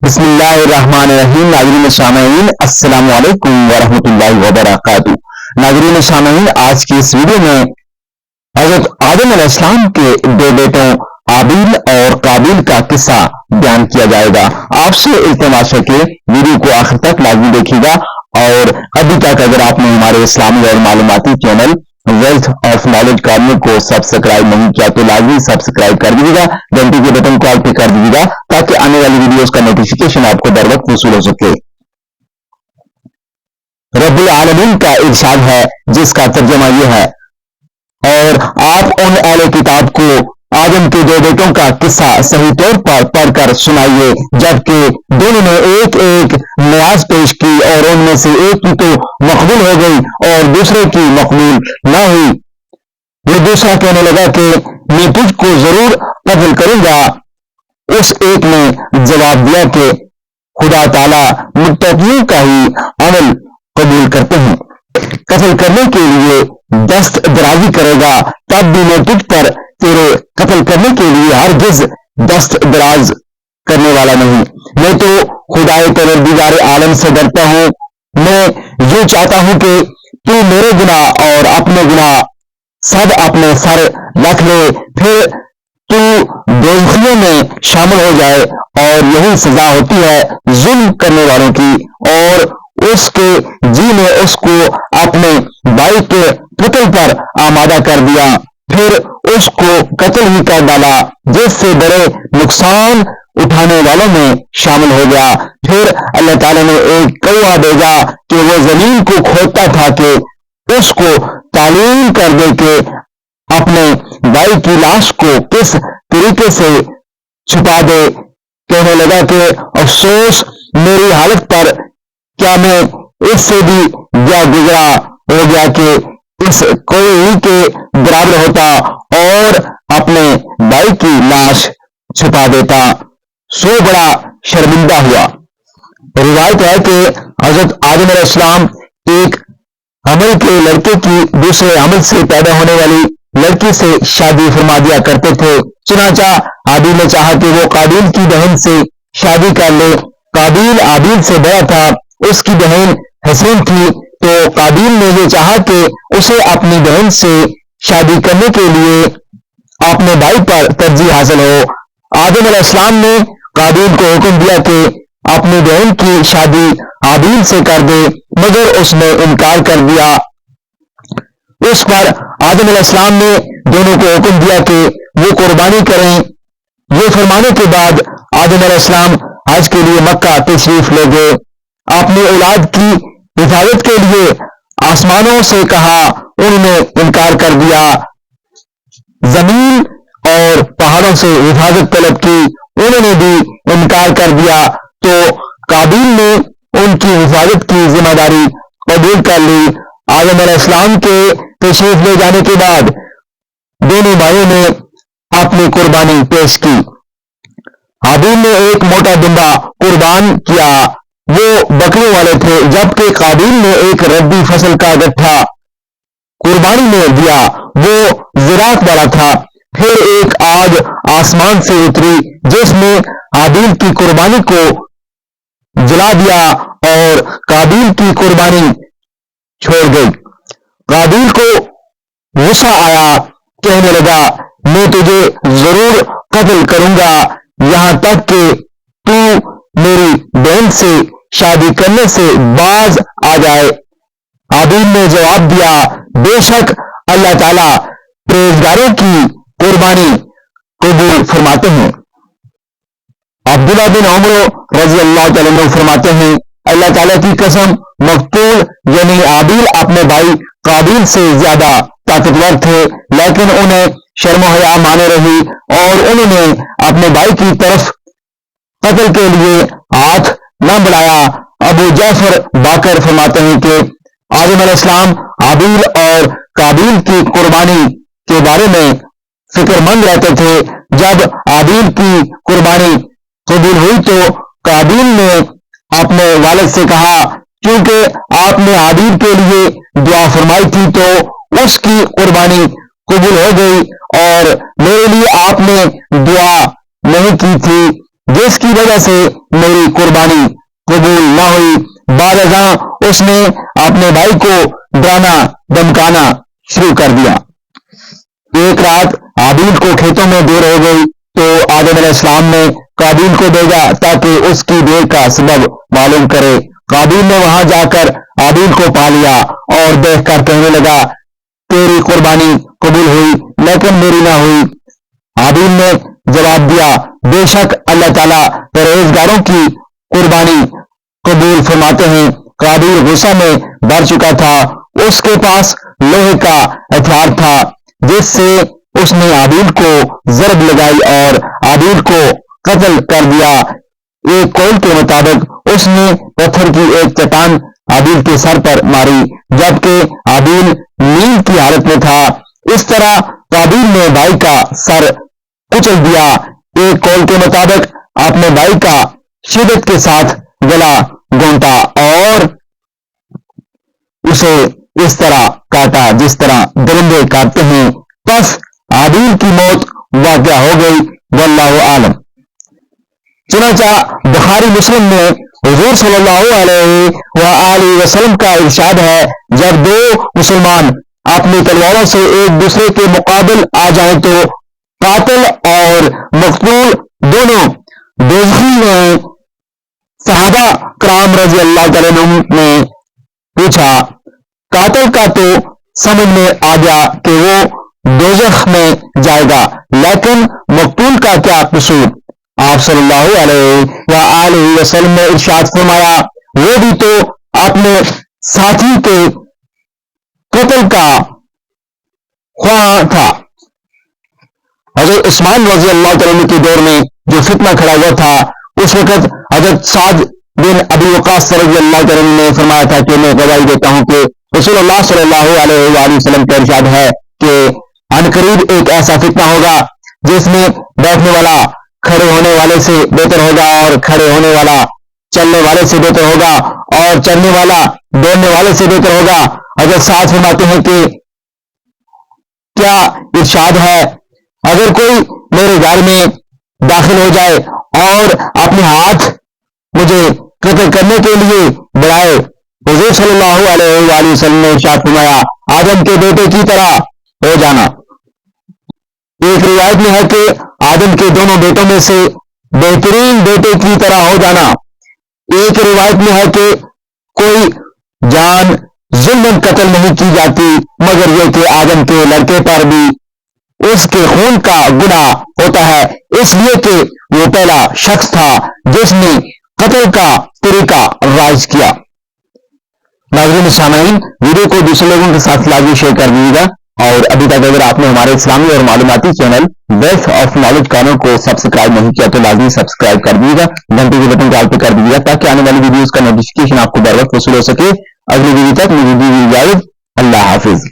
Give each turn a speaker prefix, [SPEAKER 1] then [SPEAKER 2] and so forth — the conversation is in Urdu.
[SPEAKER 1] بسم اللہ الرحمن الرحیم۔ ناظرین سامعین السلام علیکم ورحمۃ اللہ وبرکاتہ۔ ناظرین سامعین، آج کی اس ویڈیو میں حضرت آدم علیہ السلام کے دو بیٹوں حابیل اور قابیل کا قصہ بیان کیا جائے گا۔ آپ سے التماس ہے کہ ویڈیو کو آخر تک لازمی دیکھیے گا، اور ابھی تک اگر آپ نے ہمارے اسلامی اور معلوماتی channel wealth of knowledge corner کو سبسکرائب نہیں کیا تو لازمی سبسکرائب کر دیجیے گا، گھنٹی کے بٹن کو آل پہ کر دیجیے گا تاکہ آنے والی ویڈیوز کا نوٹیفیکیشن آپ کو بر وقت وصول ہو سکے۔ رب العالمین کا ارشاد ہے جس کا ترجمہ یہ ہے، اور آپ ان اہل کتاب کو آدم کے دو بیٹوں کا قصہ صحیح طور پر پڑھ کر سنائیے، جبکہ دونوں نے ایک ایک نیاز پیش کی اور ان میں سے ایک کی تو مقبول ہو گئی اور دوسرے کی مقبول نہ ہوئی۔ وہ دوسرا کہنے لگا کہ میں تجھ کو ضرور قتل کروں گا۔ اس ایک نے جواب دیا کہ خدا تعالی متقیوں کا ہی عمل قبول کرتے ہیں، قتل کرنے کے لیے دست درازی کرے گا تب بھی میں تجھ پر تیرے قتل کرنے کے لیے ہرگز دست دراز کرنے والا نہیں۔ میں تو خدائے پروردگار عالم سے ڈرتا ہوں، میں یوں چاہتا ہوں کہ تو میرے گناہ اور اپنے گناہ سب اپنے سر رکھ لے، پھر تو دوزخیوں میں شامل ہو جائے، اور یہی سزا ہوتی ہے ظلم کرنے والوں کی۔ اور اس کے جی نے اس کو اپنے بھائی کے قتل پر آمادہ کر دیا، پھر اس کو قتل ہی کر ڈالا، جس سے بڑے نقصان اٹھانے والوں میں شامل ہو گیا۔ پھر اللہ تعالیٰ نے ایک کوہ بھیجا کہ وہ زمین کو کھودتا تھا کہ اس کو تعلیم کر دے کہ اپنے بھائی کی لاش کو کس طریقے سے چھپا دے۔ کہنے لگا کہ افسوس میری حالت پر، کیا میں اس سے بھی کیا گزرا ہو گیا کہ اس کوئی کے برابر ہوتا اور اپنے بھائی کی لاش چھپا دیتا، سو بڑا شرمندہ ہوا۔ روایت ہے کہ حضرت آدم علیہ السلام ایک حمل کے لڑکے کی دوسرے حمل سے پیدا ہونے والی لڑکی سے شادی فرما دیا کرتے تھے۔ چنانچہ حابیل نے چاہا کہ وہ قابیل کی بہن سے شادی کر لے۔ قابیل حابیل سے بڑا تھا، اس کی بہن حسین تھی، تو قابیل نے یہ چاہا کہ اسے اپنی بہن سے شادی کرنے کے لیے اپنے بھائی پر ترجیح حاصل ہو۔ آدم علیہ السلام نے قابیل کو حکم دیا کہ اپنی بہن کی شادی حابیل سے کر دے، مگر اس نے انکار کر دیا۔ اس پر آدم علیہ السلام نے دونوں کو حکم دیا کہ وہ قربانی کریں۔ یہ فرمانے کے بعد آدم علیہ السلام حج کے لیے مکہ تشریف لے گئے۔ اپنی اولاد کی حفاظت کے لیے آسمانوں سے کہا، انہوں نے انکار کر دیا۔ زمین اور پہاڑوں سے حفاظت طلب کی، انہوں نے بھی انکار کر دیا۔ تو قابیل نے ان کی حفاظت کی ذمہ داری قبول کر لی۔ آدم علیہ السلام کے تشریف لے جانے کے بعد دونوں بھائیوں نے اپنی قربانی پیش کی۔ حابیل نے ایک موٹا دمبا قربان کیا، وہ بکریوں والے تھے، جبکہ قابیل نے ایک ردی فصل کا گٹھا قربانی میں دیا، وہ زراعت والا تھا۔ پھر ایک آگ آسمان سے اتری جس نے حابیل کی قربانی کو جلا دیا اور قابیل کی قربانی چھوڑ گئی۔ قابیل کو غصہ آیا، کہنے لگا میں تجھے ضرور قتل کروں گا، یہاں تک کہ تو میری بہن سے شادی کرنے سے باز آ جائے۔ حابیل نے جواب دیا، بے شک اللہ تعالیٰ پرہیزگاروں کی قربانی قبول فرماتے ہیں۔ عبداللہ بن عمر رضی اللہ تعالیٰ عنہ فرماتے ہیں، اللہ تعالیٰ کی قسم، مقتول یعنی حابیل اپنے بھائی قابیل سے زیادہ طاقتور تھے، لیکن انہیں شرم و حیا مانے رہی اور انہوں نے اپنے بھائی کی طرف قتل کے لیے ہاتھ نہ بڑھایا۔ ابو جعفر باقر فرماتے ہیں کہ آدم علیہ السلام حابیل اور قابیل کی قربانی کے بارے میں فکر مند رہتے تھے۔ جب حابیل کی قربانی قبول ہوئی تو قابیل نے اپنے والد سے کہا، کیونکہ آپ نے حابیل کے لیے دعا فرمائی تھی تو اس کی قربانی قبول ہو گئی، اور میرے لیے آپ نے دعا نہیں کی تھی، جس کی وجہ سے میری قربانی قبول نہ ہوئی۔ بعد ازاں اس نے اپنے بھائی کو ڈرانا دھمکانا شروع کر دیا۔ ایک رات حابیل کو کھیتوں میں دیر ہو گئی تو آدم علیہ السلام نے قابیل کو بھیجا تاکہ اس کی دیر کا سبب معلوم کرے۔ قابیل نے وہاں جا کر حابیل کو پا لیا اور دیکھ کر کہنے لگا تیری قربانی قبول ہوئی لیکن میری نہ ہوئی۔ حابیل نے جواب دیا بے شک اللہ تعالیٰ پرہیزگاروں کی قربانی قبول فرماتے ہیں۔ قابیل غصہ میں بھر چکا تھا، اس کے پاس لوہے کا ہتھیار تھا جس سے اس نے حابیل کو ضرب لگائی اور حابیل کو قتل کر دیا۔ ایک قول کے مطابق اس نے پتھر کی ایک چٹان حابیل کے سر پر ماری جبکہ حابیل نیند کی حالت میں تھا۔ اس طرح قابیل نے بھائی کا سر کچل دیا۔ ایک قول کے مطابق اپنے بھائی کا شدت کے ساتھ گلا گھونٹا اور اسے اس طرح کاٹا جس طرح درندے کاٹتے ہیں۔ پس حابیل کی موت واقع ہو گئی، واللہ عالم۔ چنانچہ بخاری مسلم میں حضور صلی اللہ علیہ وآلہ وسلم کا ارشاد ہے جب دو مسلمان اپنی تلواروں سے ایک دوسرے کے مقابل آ جائیں تو قاتل اور مقتول دونوں دوزخی ہیں۔ صحابہ کرام رضی اللہ تعالیٰ عنہم نے پوچھا قاتل کا تو سمجھ میں آ گیا کہ وہ دوزخ میں جائے گا لیکن مقتول کا کیا قصور؟ آپ صلی اللہ علیہ وآلہ وسلم نے ارشاد فرمایا وہ بھی تو اپنے ساتھی کے قتل کا خواہاں تھا۔ حضرت عثمان رضی اللہ تعالیٰ عنہ کے دور میں جو فتنہ کھڑا ہوا تھا اس وقت حضرت سعد بن ابی وقاص رضی اللہ تعالیٰ عنہ نے فرمایا تھا کہ میں گواہی دیتا ہوں کہ رسول اللہ صلی اللہ علیہ وآلہ وسلم کا ارشاد ہے کہ عنقریب ایک ایسا فتنہ ہوگا جس میں بیٹھنے والا کھڑے ہونے والے سے بہتر ہوگا اور کھڑے ہونے والا چلنے والے سے بہتر ہوگا اور چلنے والا دوڑنے والے سے بہتر ہوگا۔ حضرت سعد فرماتے ہیں کہ کیا ارشاد ہے اگر کوئی میرے گھر میں داخل ہو جائے اور اپنے ہاتھ مجھے قتل کرنے کے لیے بڑھائے، حضور صلی اللہ علیہ وآلہ وسلم نے ارشاد فرمایا آدم کے بیٹے کی طرح ہو جانا۔ ایک روایت میں ہے کہ آدم کے دونوں بیٹوں میں سے بہترین بیٹے کی طرح ہو جانا۔ ایک روایت میں ہے کہ کوئی جان ظلم قتل نہیں کی جاتی مگر یہ کہ آدم کے لڑکے پر بھی اس کے خون کا گناہ ہوتا ہے اس لیے کہ وہ پہلا شخص تھا جس نے قتل کا طریقہ رائج کیا۔ ناظرین سامعین ویڈیو کو دوسرے لوگوں کے ساتھ لازمی شیئر کر دیجیے گا اور ابھی تک اگر آپ نے ہمارے اسلامی اور معلوماتی channel wealth of knowledge corner کو سبسکرائب نہیں کیا تو لازمی سبسکرائب کر دیجیے گا، گھنٹے کے بٹن کو کر دیجیے گا تاکہ آنے والی ویڈیوز کا نوٹیفیکیشن آپ کو بر وقت وصول ہو سکے۔ اگلی ویڈیو تک مجھے دی اجازت، اللہ حافظ۔